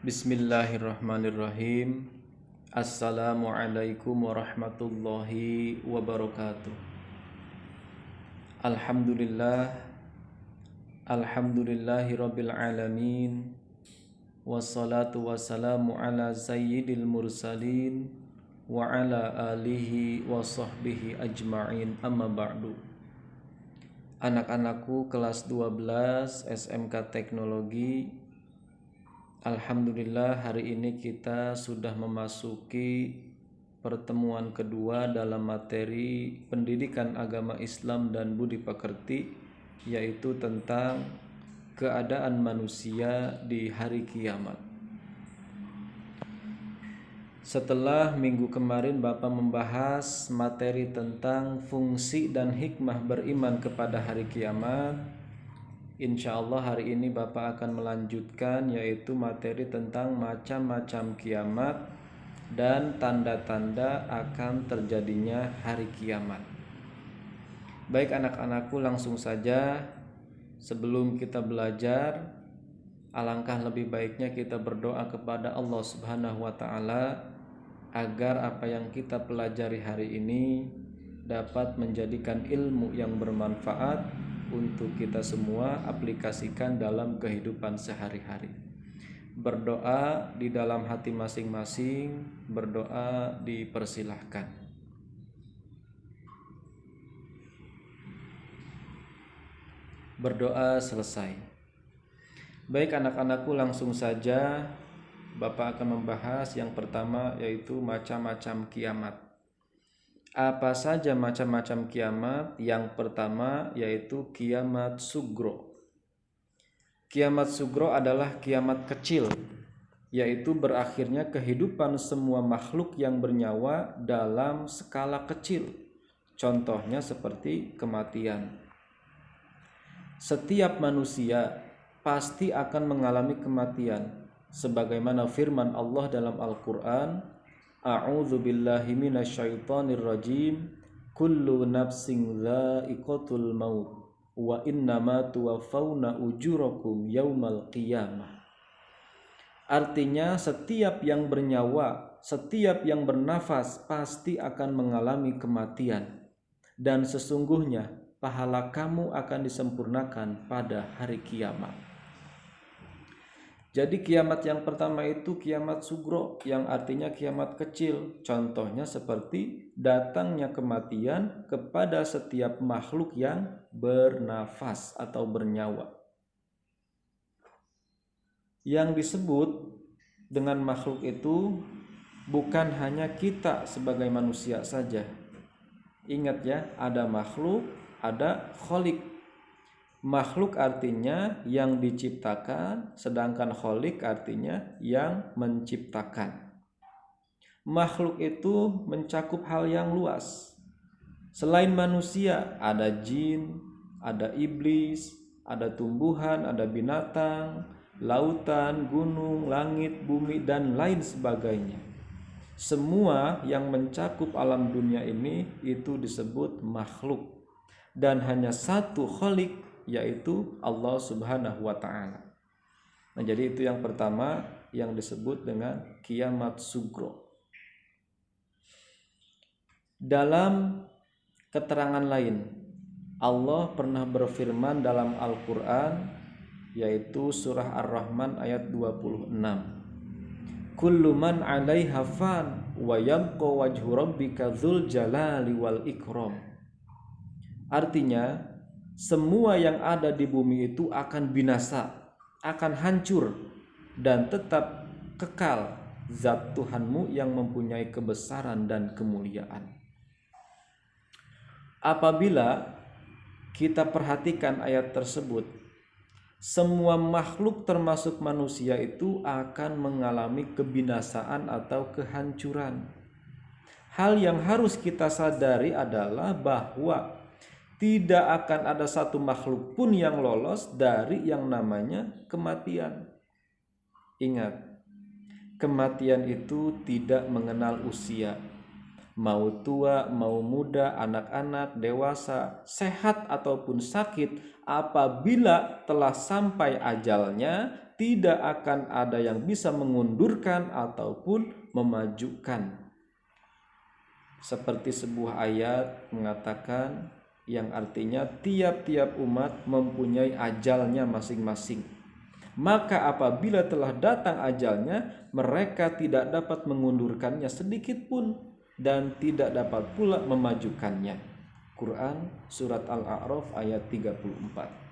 Bismillahirrahmanirrahim. Assalamualaikum warahmatullahi wabarakatuh. Alhamdulillah. Alhamdulillahi rabbil alamin. Wassalatu wassalamu ala sayyidil mursalin wa ala alihi wa sahbihi ajma'in, amma ba'du. Anak-anakku kelas 12 SMK Teknologi, alhamdulillah hari ini kita sudah memasuki pertemuan kedua dalam materi pendidikan agama Islam dan budi pekerti, yaitu tentang keadaan manusia di hari kiamat. Setelah minggu kemarin Bapak membahas materi tentang fungsi dan hikmah beriman kepada hari kiamat, insya Allah hari ini Bapak akan melanjutkan, yaitu materi tentang macam-macam kiamat dan tanda-tanda akan terjadinya hari kiamat. Baik anak-anakku, langsung saja sebelum kita belajar, alangkah lebih baiknya kita berdoa kepada Allah Subhanahu wa Ta'ala agar apa yang kita pelajari hari ini dapat menjadikan ilmu yang bermanfaat untuk kita semua aplikasikan dalam kehidupan sehari-hari. Berdoa di dalam hati masing-masing, berdoa dipersilahkan. Berdoa selesai. Baik anak-anakku, langsung saja Bapak akan membahas yang pertama, yaitu macam-macam kiamat. Apa saja macam-macam kiamat? Yang pertama yaitu kiamat sugro. Kiamat sugro adalah kiamat kecil, yaitu berakhirnya kehidupan semua makhluk yang bernyawa dalam skala kecil. Contohnya seperti kematian. Setiap manusia pasti akan mengalami kematian, sebagaimana firman Allah dalam Al-Quran, A'udzu billahi minasyaitonir rajim. Kullu nafsin dha'iqatul maut wa innama tuwaffawna ujurakum yaumal qiyamah. Artinya setiap yang bernyawa, setiap yang bernafas pasti akan mengalami kematian, dan sesungguhnya pahala kamu akan disempurnakan pada hari kiamat. Jadi kiamat yang pertama itu kiamat sugro, yang artinya kiamat kecil. Contohnya seperti datangnya kematian kepada setiap makhluk yang bernafas atau bernyawa. Yang disebut dengan makhluk itu bukan hanya kita sebagai manusia saja. Ingat ya, ada makhluk, ada kholik. Makhluk artinya yang diciptakan, sedangkan kholik artinya yang menciptakan. Makhluk itu mencakup hal yang luas. Selain manusia, ada jin, ada iblis, ada tumbuhan, ada binatang, lautan, gunung, langit, bumi, dan lain sebagainya. Semua yang mencakup alam dunia ini itu disebut makhluk. Dan hanya satu kholik, yaitu Allah Subhanahu wa Ta'ala. Nah, jadi itu yang pertama yang disebut dengan kiamat sugro. Dalam keterangan lain, Allah pernah berfirman dalam Al-Quran, yaitu surah Ar-Rahman ayat 26. Kullu man 'alaiha fan wa yabqa wajhu rabbika dzul jalali wal ikram. Artinya, semua yang ada di bumi itu akan binasa, akan hancur, dan tetap kekal zat Tuhanmu yang mempunyai kebesaran dan kemuliaan. Apabila kita perhatikan ayat tersebut, semua makhluk termasuk manusia itu akan mengalami kebinasaan atau kehancuran. Hal yang harus kita sadari adalah bahwa tidak akan ada satu makhluk pun yang lolos dari yang namanya kematian. Ingat, kematian itu tidak mengenal usia. Mau tua, mau muda, anak-anak, dewasa, sehat ataupun sakit, apabila telah sampai ajalnya, tidak akan ada yang bisa mengundurkan ataupun memajukan. Seperti sebuah ayat mengatakan yang artinya tiap-tiap umat mempunyai ajalnya masing-masing. Maka apabila telah datang ajalnya, mereka tidak dapat mengundurkannya sedikit pun dan tidak dapat pula memajukannya. Quran surat Al-A'raf ayat 34.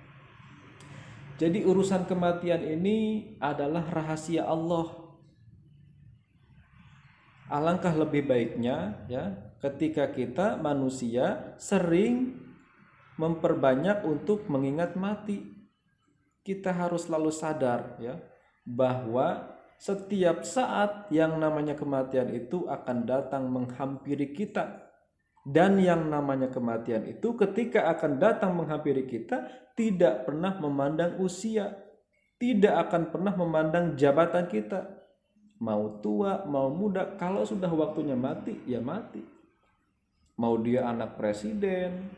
Jadi urusan kematian ini adalah rahasia Allah. Alangkah lebih baiknya ya ketika kita manusia sering memperbanyak untuk mengingat mati. Kita harus selalu sadar ya bahwa setiap saat yang namanya kematian itu akan datang menghampiri kita. Dan yang namanya kematian itu ketika akan datang menghampiri kita tidak pernah memandang usia, tidak akan pernah memandang jabatan kita. Mau tua, mau muda, kalau sudah waktunya mati, ya mati. Mau dia anak presiden,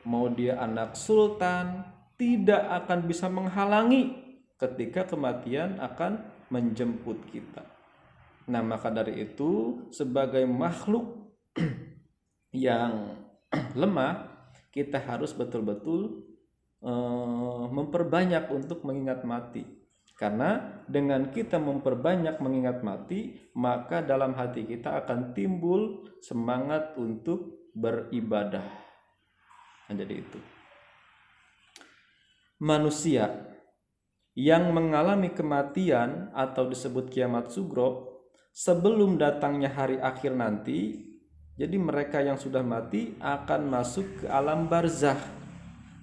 mau dia anak sultan, tidak akan bisa menghalangi ketika kematian akan menjemput kita. Nah, maka dari itu sebagai makhluk yang lemah, kita harus betul-betul memperbanyak untuk mengingat mati. Karena dengan kita memperbanyak mengingat mati, maka dalam hati kita akan timbul semangat untuk beribadah. Nah, jadi itu. Manusia yang mengalami kematian atau disebut kiamat sugro sebelum datangnya hari akhir nanti, jadi mereka yang sudah mati akan masuk ke alam barzah.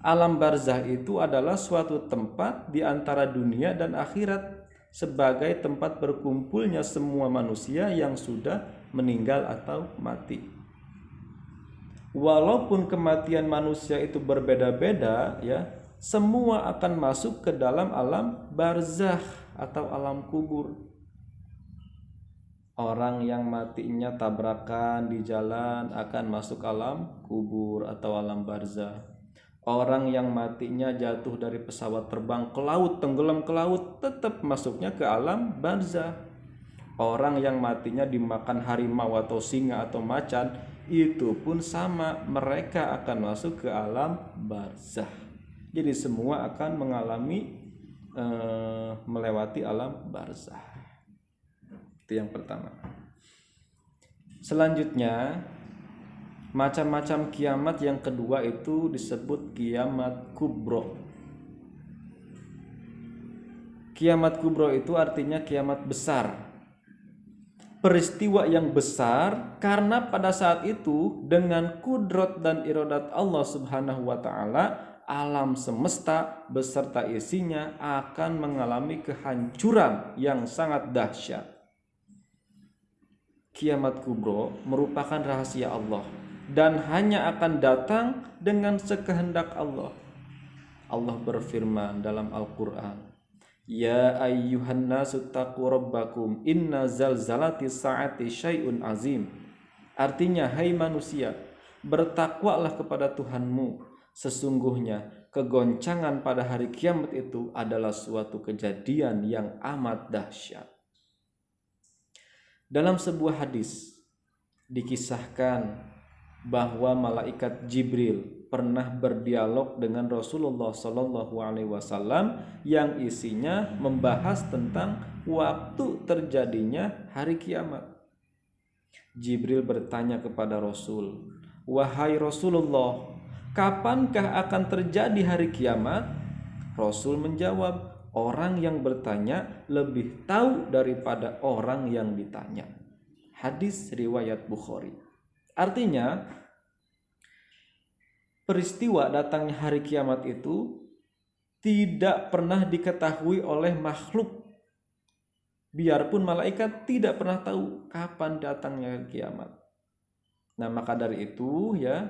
Alam barzah itu adalah suatu tempat di antara dunia dan akhirat sebagai tempat berkumpulnya semua manusia yang sudah meninggal atau mati. Walaupun kematian manusia itu berbeda-beda ya, semua akan masuk ke dalam alam barzah atau alam kubur. Orang yang matinya tabrakan di jalan akan masuk alam kubur atau alam barzah. Orang yang matinya jatuh dari pesawat terbang ke laut, tenggelam ke laut, tetap masuknya ke alam barzah. Orang yang matinya dimakan harimau atau singa atau macan, itu pun sama, mereka akan masuk ke alam barzah. Jadi semua akan mengalami melewati alam barzah. Itu yang pertama. Selanjutnya, macam-macam kiamat yang kedua itu disebut kiamat kubro. Kiamat kubro itu artinya kiamat besar. Peristiwa yang besar karena pada saat itu dengan kudrat dan iradat Allah Subhanahu wa taala, alam semesta beserta isinya akan mengalami kehancuran yang sangat dahsyat. Kiamat kubro merupakan rahasia Allah dan hanya akan datang dengan sekehendak Allah. Allah berfirman dalam Al-Quran, Ya ayyuhan nasu taqu rabbakum inna zalzalatis sa'ati syai'un azim. Artinya, hai manusia, bertakwalah kepada Tuhanmu. Sesungguhnya kegoncangan pada hari kiamat itu adalah suatu kejadian yang amat dahsyat. Dalam sebuah hadis dikisahkan bahwa malaikat Jibril pernah berdialog dengan Rasulullah SAW yang isinya membahas tentang waktu terjadinya hari kiamat. Jibril bertanya kepada Rasul, Wahai Rasulullah, kapankah akan terjadi hari kiamat? Rasul menjawab, orang yang bertanya lebih tahu daripada orang yang ditanya. Hadis riwayat Bukhari. Artinya, peristiwa datangnya hari kiamat itu tidak pernah diketahui oleh makhluk. Biarpun malaikat tidak pernah tahu kapan datangnya hari kiamat. Nah, maka dari itu ya,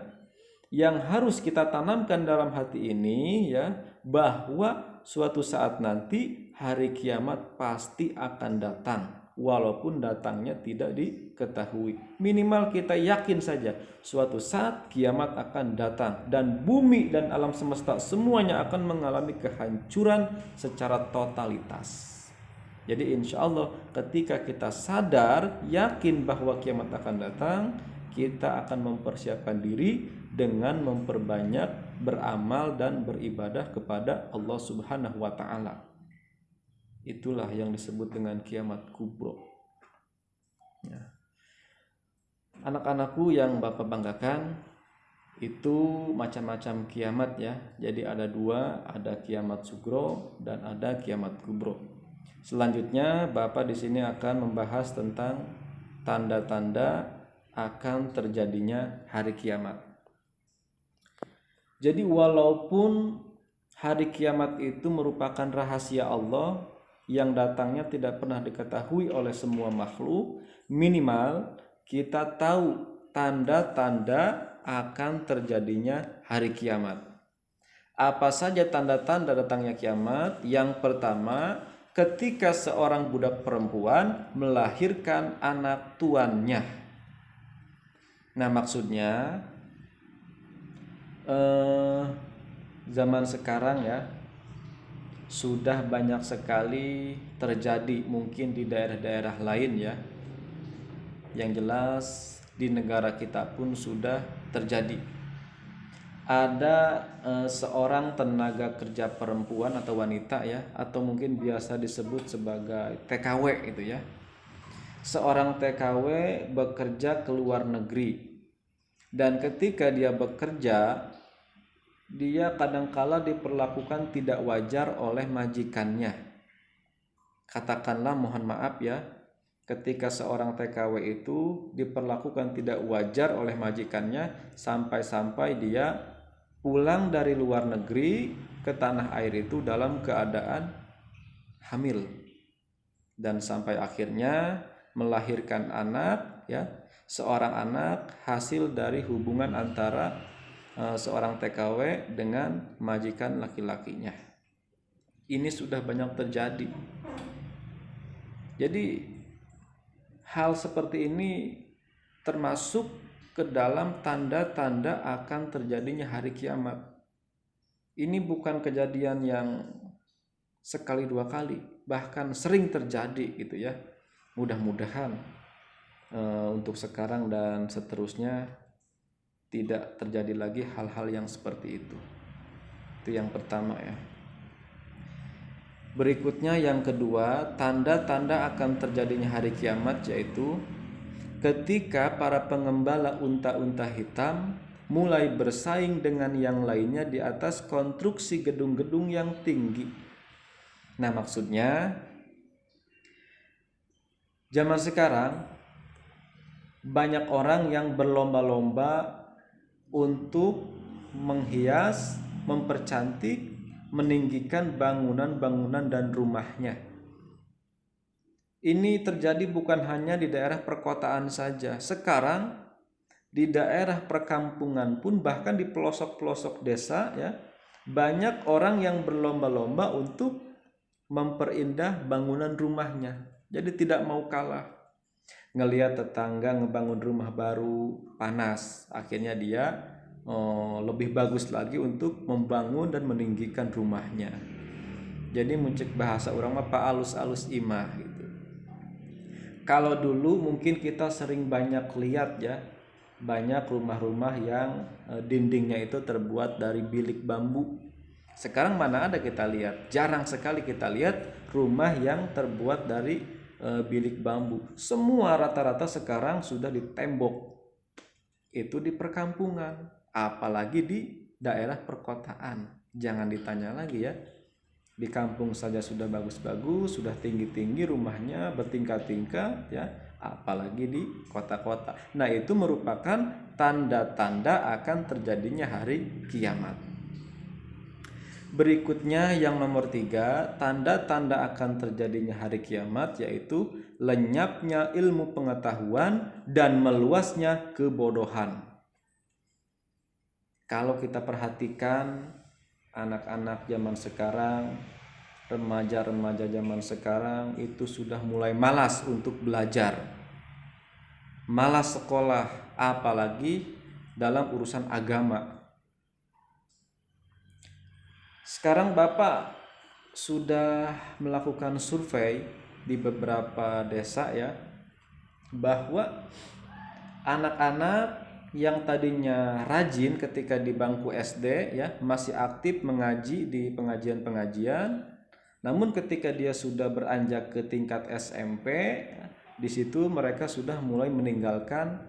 yang harus kita tanamkan dalam hati ini ya, bahwa suatu saat nanti hari kiamat pasti akan datang. walaupun datangnya tidak diketahui. Minimal kita yakin saja suatu saat kiamat akan datang dan bumi dan alam semesta semuanya akan mengalami kehancuran secara totalitas. Jadi insya Allah ketika kita sadar yakin bahwa kiamat akan datang, kita akan mempersiapkan diri dengan memperbanyak beramal dan beribadah kepada Allah Subhanahu wa taala. Itulah yang disebut dengan kiamat kubro. Ya. Anak-anakku yang Bapak banggakan, itu macam-macam kiamat ya. Jadi ada dua, ada kiamat sugro dan ada kiamat kubro. Selanjutnya Bapak di sini akan membahas tentang tanda-tanda akan terjadinya hari kiamat. Jadi walaupun hari kiamat itu merupakan rahasia Allah yang datangnya tidak pernah diketahui oleh semua makhluk, minimal kita tahu tanda-tanda akan terjadinya hari kiamat. Apa saja tanda-tanda datangnya kiamat? Yang pertama, ketika seorang budak perempuan melahirkan anak tuannya. Nah, maksudnya zaman sekarang ya sudah banyak sekali terjadi, mungkin di daerah-daerah lain ya. Yang jelas di negara kita pun sudah terjadi. Ada seorang tenaga kerja perempuan atau wanita ya, atau mungkin biasa disebut sebagai TKW itu ya. Seorang TKW bekerja ke luar negeri, dan ketika dia bekerja, dia kadangkala diperlakukan tidak wajar oleh majikannya. Katakanlah mohon maaf ya, ketika seorang TKW itu diperlakukan tidak wajar oleh majikannya, sampai-sampai dia pulang dari luar negeri ke tanah air itu dalam keadaan hamil, dan sampai akhirnya melahirkan anak ya, seorang anak hasil dari hubungan antara seorang TKW dengan majikan laki-lakinya. Ini sudah banyak terjadi. Jadi hal seperti ini termasuk ke dalam tanda-tanda akan terjadinya hari kiamat. Ini bukan kejadian yang sekali dua kali, bahkan sering terjadi gitu ya. Mudah-mudahan untuk sekarang dan seterusnya tidak terjadi lagi hal-hal yang seperti itu. Itu yang pertama ya. Berikutnya yang kedua, tanda-tanda akan terjadinya hari kiamat yaitu ketika para pengembala unta-unta hitam mulai bersaing dengan yang lainnya di atas konstruksi gedung-gedung yang tinggi. Nah, maksudnya zaman sekarang banyak orang yang berlomba-lomba untuk menghias, mempercantik, meninggikan bangunan-bangunan dan rumahnya. Ini terjadi bukan hanya di daerah perkotaan saja. Sekarang di daerah perkampungan pun, bahkan di pelosok-pelosok desa ya, banyak orang yang berlomba-lomba untuk memperindah bangunan rumahnya. Jadi tidak mau kalah. Ngelihat tetangga ngebangun rumah baru panas, akhirnya dia lebih bagus lagi untuk membangun dan meninggikan rumahnya. Jadi muncul bahasa orang apa alus-alus imah gitu. Kalau dulu mungkin kita sering banyak lihat ya, banyak rumah-rumah yang dindingnya itu terbuat dari bilik bambu. Sekarang mana ada kita lihat, jarang sekali kita lihat rumah yang terbuat dari bilik bambu. Semua rata-rata sekarang sudah di tembok. Itu di perkampungan, apalagi di daerah perkotaan. Jangan ditanya lagi ya. Di kampung saja sudah bagus-bagus, sudah tinggi-tinggi rumahnya, bertingkat-tingkat ya, apalagi di kota-kota. Nah, itu merupakan tanda-tanda akan terjadinya hari kiamat. Berikutnya yang nomor 3, tanda-tanda akan terjadinya hari kiamat yaitu lenyapnya ilmu pengetahuan dan meluasnya kebodohan. Kalau kita perhatikan anak-anak zaman sekarang remaja-remaja zaman sekarang itu sudah mulai malas untuk belajar, malas sekolah, apalagi dalam urusan agama. Sekarang Bapak sudah melakukan survei di beberapa desa ya, bahwa anak-anak yang tadinya rajin ketika di bangku SD ya, masih aktif mengaji di pengajian-pengajian, namun ketika dia sudah beranjak ke tingkat SMP, di situ mereka sudah mulai meninggalkan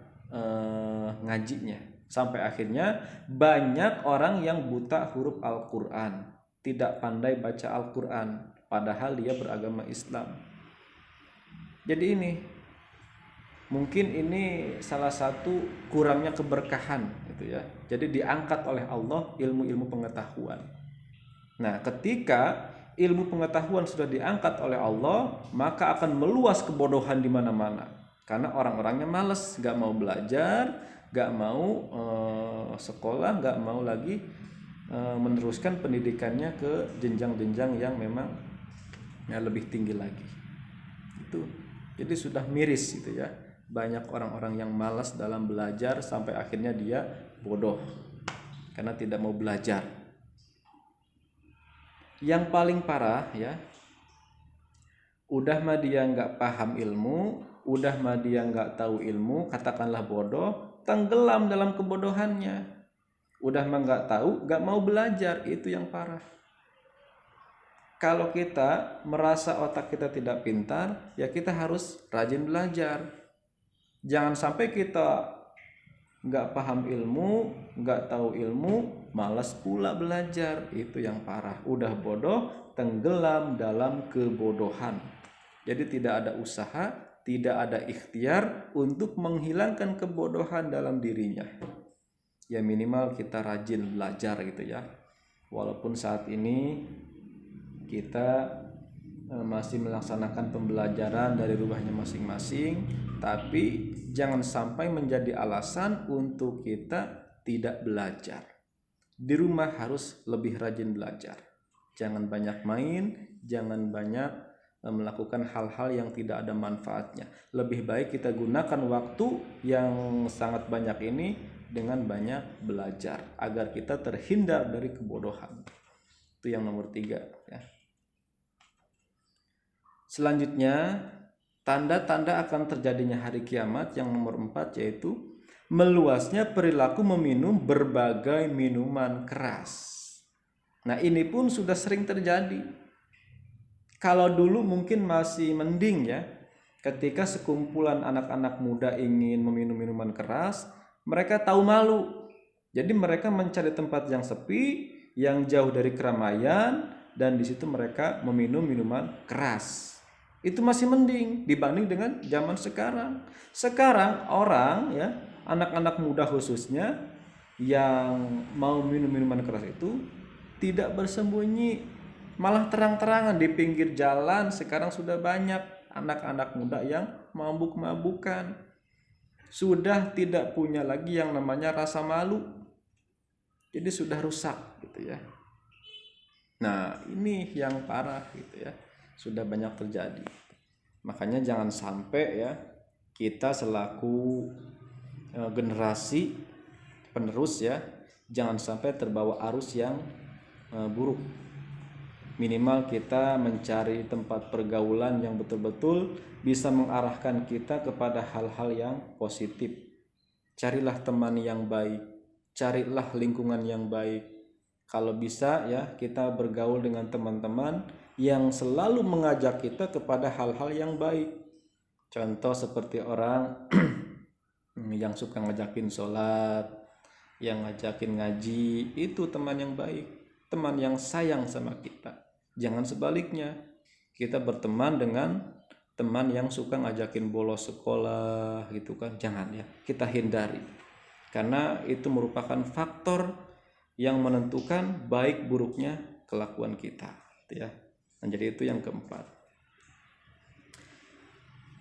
ngajinya. Sampai akhirnya banyak orang yang buta huruf Al-Quran, tidak pandai baca Al-Quran, padahal dia beragama Islam. Jadi ini mungkin ini salah satu kurangnya keberkahan gitu ya. Jadi diangkat oleh Allah ilmu-ilmu pengetahuan. Nah, ketika ilmu pengetahuan sudah diangkat oleh Allah, maka akan meluas kebodohan di mana-mana. Karena orang-orangnya malas, gak mau belajar, gak mau sekolah, gak mau lagi meneruskan pendidikannya ke jenjang-jenjang yang memang lebih tinggi lagi. Itu. Jadi sudah miris gitu ya. Banyak orang-orang yang malas dalam belajar sampai akhirnya dia bodoh karena tidak mau belajar. Yang paling parah ya, udah mah dia nggak paham ilmu, udah mah dia nggak tahu ilmu, katakanlah bodoh, tenggelam dalam kebodohannya. Udah mah nggak tahu, nggak mau belajar, itu yang parah. Kalau kita merasa otak kita tidak pintar, ya kita harus rajin belajar. Jangan sampai kita nggak paham ilmu, nggak tahu ilmu, malas pula belajar. Itu yang parah. Udah bodoh, tenggelam dalam kebodohan. Jadi tidak ada usaha, tidak ada ikhtiar untuk menghilangkan kebodohan dalam dirinya. Ya minimal kita rajin belajar gitu ya. Walaupun saat ini kita masih melaksanakan pembelajaran dari rumahnya masing-masing, tapi jangan sampai menjadi alasan untuk kita tidak belajar. Di rumah harus lebih rajin belajar. Jangan banyak main, jangan banyak melakukan hal-hal yang tidak ada manfaatnya. Lebih baik kita gunakan waktu yang sangat banyak ini dengan banyak belajar agar kita terhindar dari kebodohan. Itu yang nomor 3 ya. Selanjutnya, tanda-tanda akan terjadinya hari kiamat yang nomor 4 yaitu meluasnya perilaku meminum berbagai minuman keras. Nah, ini pun sudah sering terjadi. Kalau dulu mungkin masih mending ya, ketika sekumpulan anak-anak muda ingin meminum minuman keras, mereka tahu malu. Jadi mereka mencari tempat yang sepi, yang jauh dari keramaian, dan di situ mereka meminum minuman keras. Itu masih mending dibanding dengan zaman sekarang. Sekarang orang ya, anak-anak muda khususnya yang mau minum minuman keras itu tidak bersembunyi, malah terang-terangan di pinggir jalan. Sekarang sudah banyak anak-anak muda yang mabuk-mabukan. Sudah tidak punya lagi yang namanya rasa malu. Jadi sudah rusak gitu ya. Nah, ini yang parah gitu ya. Sudah banyak terjadi. Makanya jangan sampai ya kita selaku generasi penerus ya, jangan sampai terbawa arus yang buruk. Minimal kita mencari tempat pergaulan yang betul-betul bisa mengarahkan kita kepada hal-hal yang positif. Carilah teman yang baik, carilah lingkungan yang baik. Kalau bisa ya kita bergaul dengan teman-teman yang selalu mengajak kita kepada hal-hal yang baik. Contoh seperti orang yang suka ngajakin sholat, yang ngajakin ngaji, itu teman yang baik, teman yang sayang sama kita. Jangan sebaliknya, kita berteman dengan teman yang suka ngajakin bolos sekolah gitu kan, jangan ya, kita hindari. Karena itu merupakan faktor yang menentukan baik buruknya kelakuan kita gitu ya. Nah, jadi itu yang keempat.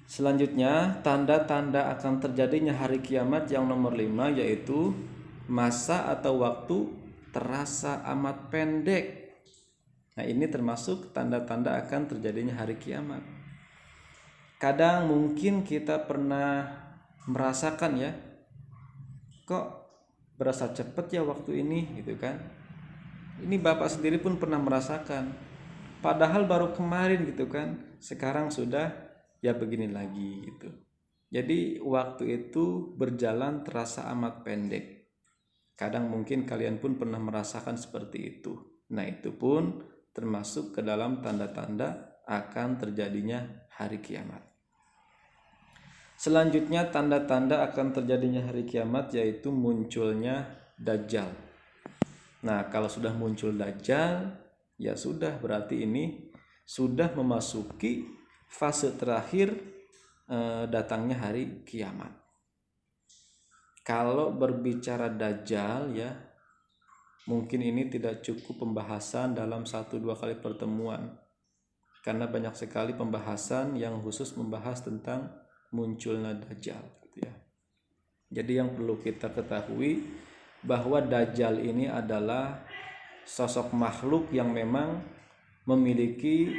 Selanjutnya, tanda-tanda akan terjadinya hari kiamat yang nomor 5 yaitu masa atau waktu terasa amat pendek. Nah, ini termasuk tanda-tanda akan terjadinya hari kiamat. Kadang mungkin kita pernah merasakan ya, kok berasa cepet ya waktu ini gitu kan. Ini Bapak sendiri pun pernah merasakan. Padahal baru kemarin gitu kan, sekarang sudah ya begini lagi gitu. Jadi waktu itu berjalan terasa amat pendek. Kadang mungkin kalian pun pernah merasakan seperti itu. Nah, itu pun termasuk ke dalam tanda-tanda akan terjadinya hari kiamat. Selanjutnya tanda-tanda akan terjadinya hari kiamat yaitu munculnya Dajjal. Nah, kalau sudah muncul Dajjal, ya sudah berarti ini sudah memasuki fase terakhir datangnya hari kiamat. Kalau berbicara Dajjal ya, mungkin ini tidak cukup pembahasan dalam 1-2 kali pertemuan. Karena banyak sekali pembahasan yang khusus membahas tentang munculnya Dajjal gitu ya. Jadi yang perlu kita ketahui bahwa Dajjal ini adalah sosok makhluk yang memang memiliki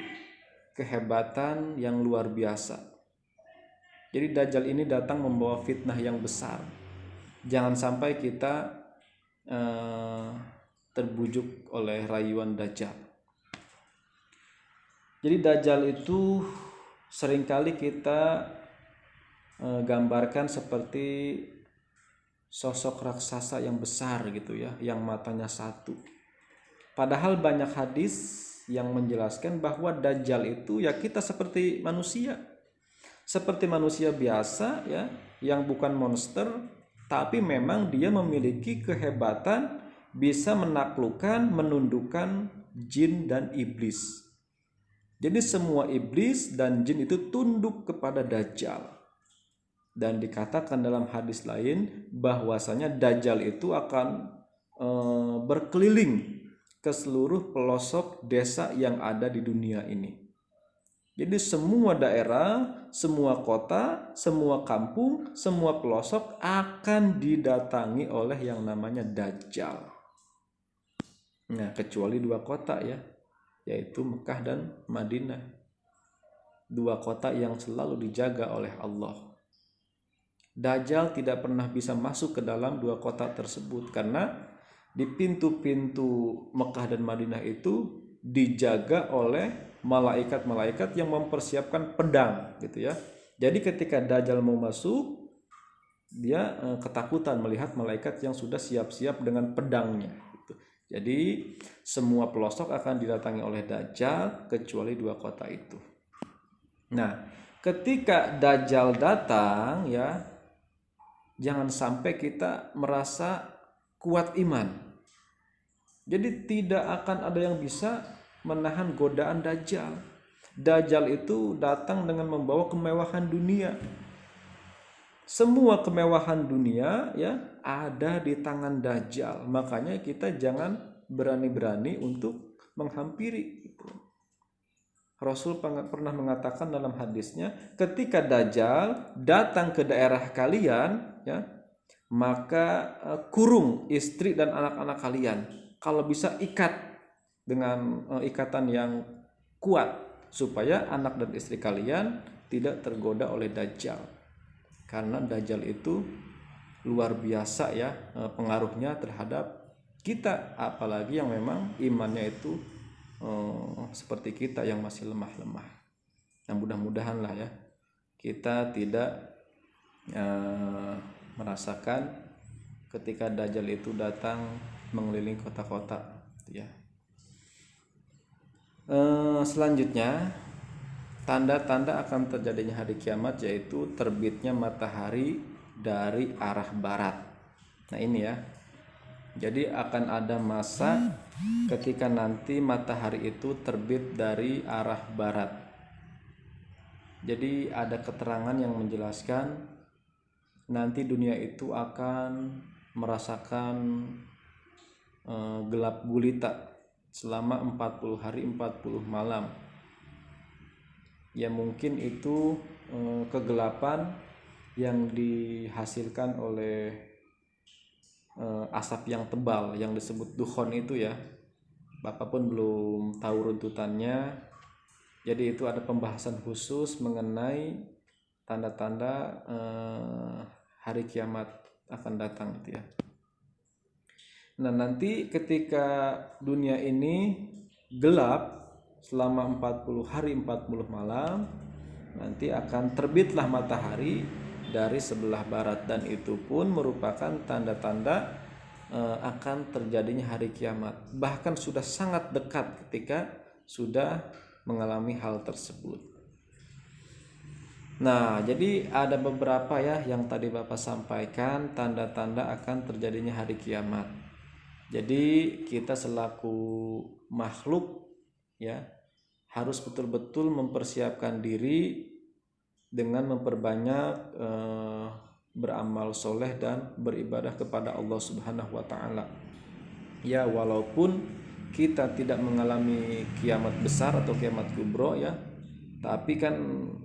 kehebatan yang luar biasa. Jadi Dajjal ini datang membawa fitnah yang besar. Jangan sampai kita terbujuk oleh rayuan Dajjal. Jadi Dajjal itu seringkali kita gambarkan seperti sosok raksasa yang besar gitu ya, yang matanya satu. Padahal banyak hadis yang menjelaskan bahwa Dajjal itu ya kita seperti manusia biasa ya, yang bukan monster, tapi memang dia memiliki kehebatan bisa menaklukkan, menundukkan jin dan iblis. Jadi semua iblis dan jin itu tunduk kepada Dajjal. Dan dikatakan dalam hadis lain bahwasanya Dajjal itu akan berkeliling ke seluruh pelosok desa yang ada di dunia ini. Jadi semua daerah, semua kota, semua kampung, semua pelosok akan didatangi oleh yang namanya Dajjal. Nah, kecuali 2 kota ya, yaitu Mekah dan Madinah. 2 kota yang selalu dijaga oleh Allah. Dajjal tidak pernah bisa masuk ke dalam 2 kota tersebut karena di pintu-pintu Mekah dan Madinah itu dijaga oleh malaikat-malaikat yang mempersiapkan pedang gitu ya. Jadi ketika Dajjal mau masuk, dia ketakutan melihat malaikat yang sudah siap-siap dengan pedangnya gitu. Jadi semua pelosok akan didatangi oleh Dajjal kecuali 2 kota itu. Nah, ketika Dajjal datang ya, jangan sampai kita merasa kuat iman. Jadi tidak akan ada yang bisa menahan godaan Dajjal. Dajjal itu datang dengan membawa kemewahan dunia. Semua kemewahan dunia ya ada di tangan Dajjal. Makanya kita jangan berani-berani untuk menghampiri itu. Rasul pernah mengatakan dalam hadisnya, ketika Dajjal datang ke daerah kalian ya, maka kurung istri dan anak-anak kalian. Kalau bisa ikat dengan ikatan yang kuat supaya anak dan istri kalian tidak tergoda oleh Dajjal. Karena Dajjal itu luar biasa ya pengaruhnya terhadap kita, apalagi yang memang imannya itu seperti kita yang masih lemah-lemah. Nah, mudah-mudahan lah ya kita tidak merasakan ketika Dajjal itu datang mengelilingi kota-kota ya. Selanjutnya tanda-tanda akan terjadinya hari kiamat yaitu terbitnya matahari dari arah barat. Nah ini ya, jadi akan ada masa ketika nanti matahari itu terbit dari arah barat. Jadi ada keterangan yang menjelaskan nanti dunia itu akan merasakan gelap gulita selama 40 hari 40 malam. Ya mungkin itu kegelapan yang dihasilkan oleh asap yang tebal yang disebut dukhon itu ya. Bapak pun belum tahu runtutannya. Jadi itu ada pembahasan khusus mengenai tanda-tanda hari kiamat akan datang gitu ya. Nah, nanti ketika dunia ini gelap selama 40 hari 40 malam, nanti akan terbitlah matahari dari sebelah barat, dan itu pun merupakan tanda-tanda akan terjadinya hari kiamat. Bahkan sudah sangat dekat ketika sudah mengalami hal tersebut. Nah, jadi ada beberapa ya yang tadi Bapak sampaikan, tanda-tanda akan terjadinya hari kiamat. Jadi kita selaku makhluk ya harus betul-betul mempersiapkan diri dengan memperbanyak beramal soleh dan beribadah kepada Allah Subhanahu wa taala. Ya, walaupun kita tidak mengalami kiamat besar atau kiamat kubro ya, tapi kan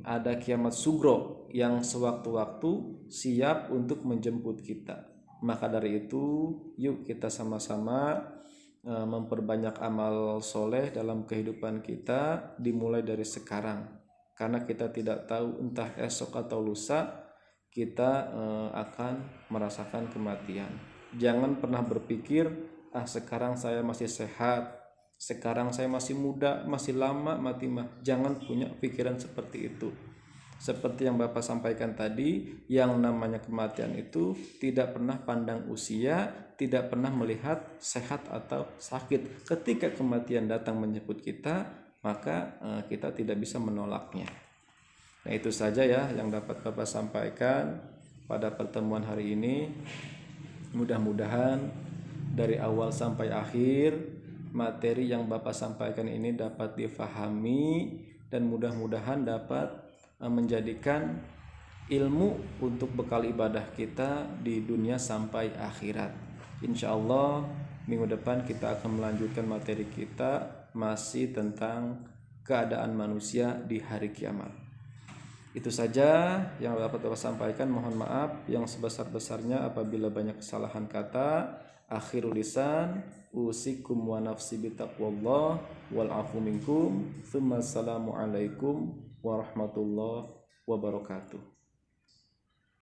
ada kiamat sugro yang sewaktu-waktu siap untuk menjemput kita. Maka dari itu, yuk kita sama-sama memperbanyak amal soleh dalam kehidupan kita dimulai dari sekarang. Karena kita tidak tahu entah esok atau lusa kita akan merasakan kematian. Jangan pernah berpikir, sekarang saya masih sehat, sekarang saya masih muda, masih lama mati mah. Jangan punya pikiran seperti itu. Seperti yang Bapak sampaikan tadi, yang namanya kematian itu tidak pernah pandang usia, tidak pernah melihat sehat atau sakit. Ketika kematian datang menjemput kita, maka kita tidak bisa menolaknya. Nah, itu saja ya yang dapat Bapak sampaikan pada pertemuan hari ini. Mudah-mudahan dari awal sampai akhir materi yang Bapak sampaikan ini dapat difahami, dan mudah-mudahan dapat menjadikan ilmu untuk bekal ibadah kita di dunia sampai akhirat. Insya Allah minggu depan kita akan melanjutkan materi kita masih tentang keadaan manusia di hari kiamat. Itu saja yang dapat Bapak sampaikan. Mohon maaf yang sebesar-besarnya apabila banyak kesalahan kata. Akhirul lisan, usikum wa nafsi bitaqwallah wal afu minkum. Tsumma assalamu alaikum warahmatullahi wabarakatuh.